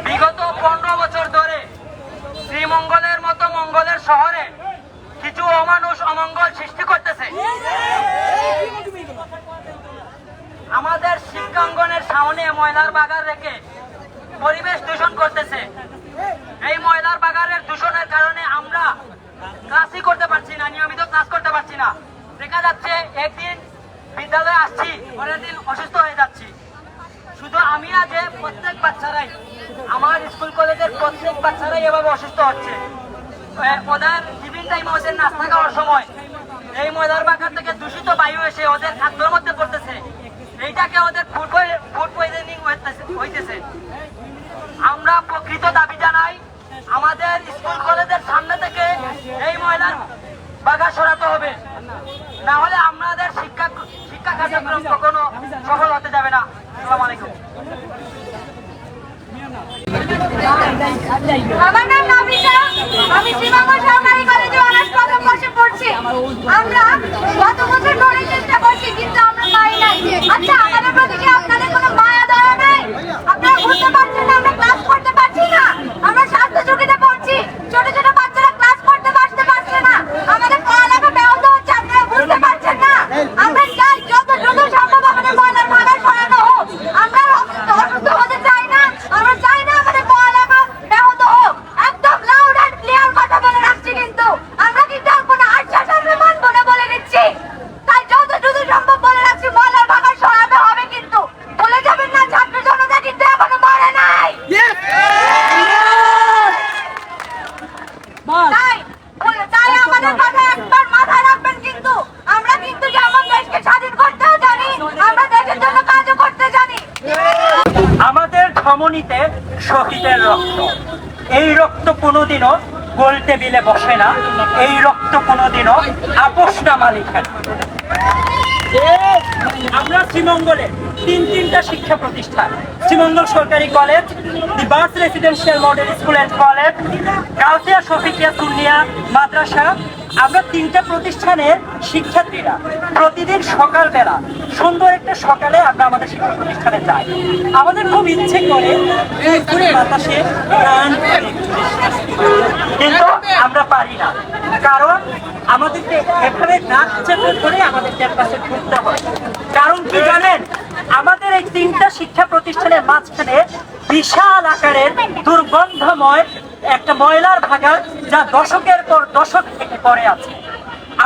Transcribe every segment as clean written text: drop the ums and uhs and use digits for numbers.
বিগত 15 বছর ধরে শ্রীমঙ্গলের মতো মঙ্গলের শহরে কিছু অমানুষ অমঙ্গল সৃষ্টি করতেছে। আমাদের শিক্ষাঙ্গনের সামনে ময়লার বাগান রেখে পরিবেশ দূষণ করতেছে। এই ময়লার বাগানের দূষণের কারণে আমরা ক্লাসই করতে পারছি না, নিয়মিত ক্লাস করতে পারছি না। দেখা যাচ্ছে একদিন বিদ্যালয়ে আসছি, পরের দিন অসুস্থ হয়ে যাচ্ছি। শুধু আমি না, যে প্রত্যেক বাচ্চারাই, আমার স্কুল কলেজের প্রত্যেক বাচ্চারাই এভাবে অসুস্থ হচ্ছে। ওদের টিফিন টাইমে ওদের নাস্তা খাওয়ার সময় এই ময়লার বাগান থেকে দূষিত বায়ু এসে ওদের খাদ্যের মধ্যে পড়তেছে। এইটাকে ওদের ফুড পয়জনিং হইতেছে। আমরা প্রকৃত দাবি জানাই, আমাদের স্কুল কলেজের সামনে থেকে এই ময়লার বাগান সরাতে হবে, না হলে আমাদের শিক্ষা কার্যক্রম কখনো সফল হতে যাবে না। আসসালামু আলাইকুম। আমার নাম নমিতা, আমি শ্রীমঙ্গল সরকারি কলেজে অনার্স প্রথম বর্ষে পড়ছি। আমরা গত বছর ধরে চেষ্টা করছি, কিন্তু আমরা পাই নাই। আচ্ছা, আমাদের প্রতি কি আপনাদের কোনো মায়া দয়া নেই? আপনারা বুঝতে পারছেন না আমরা ক্লাস করতে পারছি না, আমরা স্বাস্থ্য ঝুঁকিতে পড়ছি। ছোট ছোট বাচ্চারা ক্লাস করতে পারছে না, আমাদের পড়ালেখা ব্যাহত হচ্ছে। আপনারা বুঝতে পারছেন না? আমরা চাই যত দ্রুত সম্ভব আমাদের ময়লার বাগান সরানো হোক। আমরা অসুস্থ হতে চাই না, আমরা চাই না আমাদের পড়ালেখা ব্যাহত হোক। একদম লাউড অ্যান্ড ক্লিয়ার কথা বলে রাখছি, কিন্তু আমরা কিন্তু কোনো আশ্বাস মানব না বলে দিচ্ছি। তাই যত দ্রুত সম্ভব বলে রাখছি, ময়লার বাগান সরাতে হবে। কিন্তু বলে যাবেন না, ছাত্র জনতা কিন্তু এখনো মরে নাই। তাই আমাদের কথা একবার মাথায় রাখবেন। কিন্তু আমরা কিন্তু যেমন দেশকে স্বাধীন করতেও জানি, আমরা দেশের জন্য কাজও করতে জানি। আমাদের ধমনীতে শহীদের রক্ত, এই রক্ত কোনোদিনও গোল টেবিলে বসে না, এই রক্ত কোনোদিনও আপোষনামা লিখে না। আমরা শ্রীমঙ্গলে তিনটা শিক্ষা প্রতিষ্ঠান, শ্রীমঙ্গল সরকারি college, the bars residential model school and college, Gausia Shafiqia Sunnia Madrasa, আমরা তিনটা প্রতিষ্ঠানের শিক্ষার্থীরা প্রতিদিন সকালবেলা সুন্দর একটা সকালে আমরা আমাদের শিক্ষা প্রতিষ্ঠানে যাই। আমাদের খুব ইচ্ছে করে বাতাসে গান, কিন্তু আমরা পারি না, কারণ আমাদেরকে এখানে নাচ চেপে ধরে আমাদের ক্যাম্পাসে ঘুরতে হয়। কারণ কি জানেন, আমাদের এই তিনটা শিক্ষা প্রতিষ্ঠানের মাঝখানে বিশাল আকারের দুর্গন্ধময় একটা ময়লার ভাগাড়, যা দশকের পর দশক থেকে পড়ে আছে।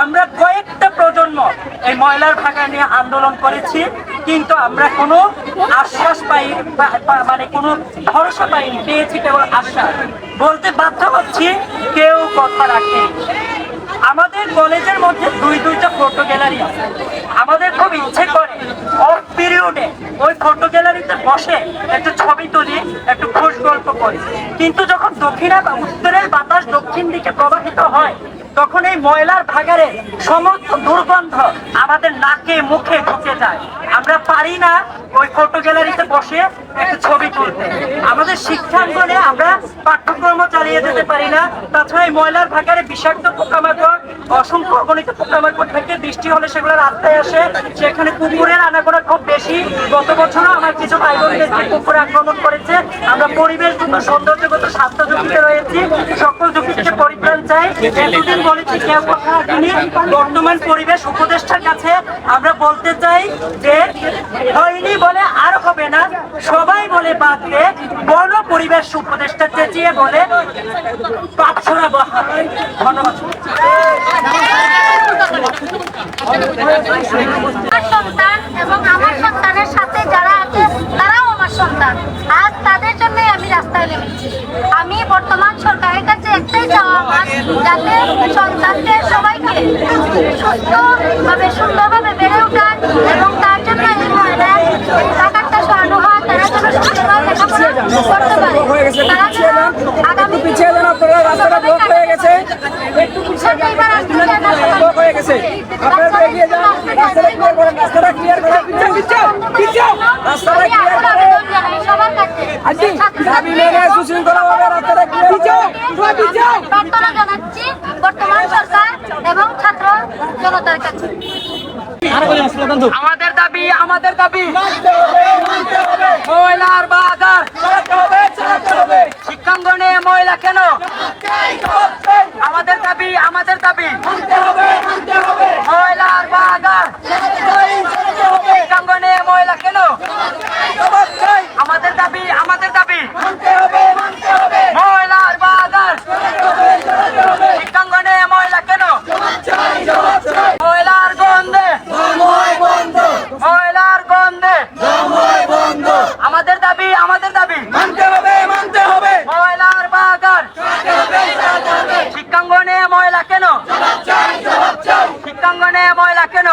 আমরা কয়েকটা প্রজন্ম এই ময়লার ভাগাড় নিয়ে আন্দোলন করেছি, কিন্তু আমরা কোনো আশ্বাস পাই, মানে কোনো ভরসা পাইনি, পেয়েছি কেবল আশ্বাস। বলতে বাধ্য হচ্ছি, কেউ কথা রাখে। আমাদের কলেজের মধ্যে দুইটা ফটো গ্যালারি আছে। আমাদের খুব ইচ্ছে করে অফ পিরিয়ডে ওই ফটো গ্যালারিতে বসে একটু ছবি তুলি, একটু খোশ গল্প করি। কিন্তু যখন উত্তরের বাতাস দক্ষিণ দিকে প্রবাহিত হয়, তখন এই ময়লার ভাগাড়ে সমস্ত দুর্গন্ধ আমাদের নাকে মুখে ঢুকে যায়। আমরা পারি না ওই ফটো গ্যালারিতে বসে একটু ছবি তুলতে। আমাদের শিক্ষাঙ্গনে আমরা পাঠ্যক্রম চালিয়ে যেতে পারি না। তাছাড়া এই ময়লার ভাগাড়ে বিষাক্ত পোকামাকড়, অসংখ্য অগণিত পোকামাকড় থেকে, বৃষ্টি হলে সেগুলো রাস্তায় আসে। সেখানে কুকুরের আনাগোনা খুব বেশি। গত বছরও আমার কিছু ভাই বোনদেরকে কুকুরে আক্রমণ করেছে। আমরা পরিবেশগত, সৌন্দর্যগত, স্বাস্থ্য ঝুঁকিতে রয়েছি। সকল ঝুঁকি থেকে পরিত্রাণ চাই। এতদিন বলেছি, কেউ কথা রাখেনি। বর্তমান পরিবেশ উপদেষ্টার কাছে আমরা বলতে চাই যে হয়নি বলে আর হবে না, সবাই বলে বাদলে বন পরিবেশ উপদেষ্টা চেঁচিয়ে বলে পাপ ছড়াবো। ধন্যবাদ। আমার সন্তান এবং আমার সন্তানের সাথে যারা আছে তারাও আমার সন্তান। আজ তাদের জন্যই আমি রাস্তায় নেমেছি। আমি বর্তমান সরকারের কাছে একটাই চাওয়া আমার, যাতে সন্তানদের সবাইকে সুস্থভাবে সুন্দরভাবে বেড়ে ওঠার এবং তার জন্য এই ময়লার বাগানটা সরানো হয়, তারা যেন সুন্দরভাবে লেখাপড়া করতে পারে। তারা যেন আগামী রাস্তাটা ব্লক হয়ে গেছে, একটু পিছিয়ে হয়ে গেছে। আপনারা এগিয়ে যান, রাস্তাটা ক্লিয়ার করেন, রাস্তাটা ক্লিয়ার করেন, রাস্তাটা ক্লিয়ার করেন। দাবি মেনে সুশৃঙ্খলভাবে রাস্তাটা ক্লিয়ার প্রার্থনা জানাচ্ছি বর্তমান সরকার এবং ছাত্র জনতার কাছে। আমাদের দাবি ময়লার বাগান না কেন?